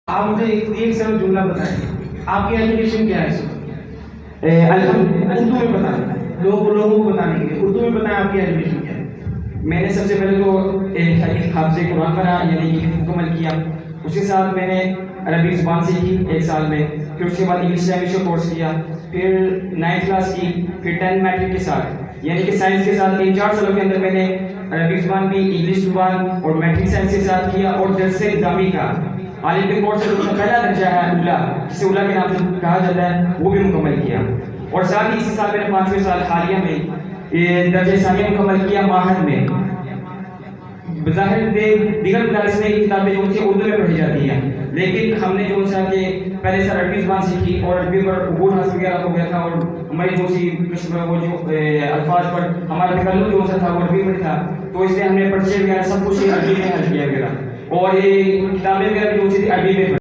آپ مجھے ایک سرل جملہ بتائیں، آپ کی ایجوکیشن کیا ہے اس وقت؟ اردو میں بتائیں، لوگوں کو بتانے کے لیے اردو میں بتائیں آپ کی ایجوکیشن کیا ہے۔ میں نے سب سے پہلے تو حافظ قرآن پڑھا، یعنی کہ مکمل کیا۔ اس کے ساتھ میں نے عربی زبان سیکھی 1 سال میں، پھر اس کے بعد انگلش لینگویج کا کورس کیا، پھر 9th کلاس کی، پھر 10 میٹرک کے ساتھ، یعنی کہ سائنس کے ساتھ 3-4 سالوں کے اندر میں نے عربی زبان بھی، انگلش زبان اور میٹرک سائنس کے ساتھ کیا، اور درس نظامی کا عالم کے کورس سے جو پہلا درجہ ہے اولا، جسے اولا کے نام سے کہا جاتا ہے، وہ بھی مکمل کیا۔ اور ساتھ ہی اسی سال میں نے 5ویں سال حالیہ میں درجہ ثانیہ مکمل کیا ماہر میں۔ بظاہر دیگر مدارس میں کتابیں جو سے اردو میں پڑھی جاتی ہیں، لیکن ہم نے جو سا کہ پہلے سے عربی زبان سیکھی اور عربی پر عبور حاصل وغیرہ ہو گیا تھا، اور ہماری جو سی وہ جو الفاظ پر ہمارا تکلم جو سا تھا وہ عربی میں تھا، تو اس لیے ہم نے پرچے وغیرہ سب کچھ عربی میں حل کیا وغیرہ، اور یہ کتابیں وغیرہ جو سی عربی میں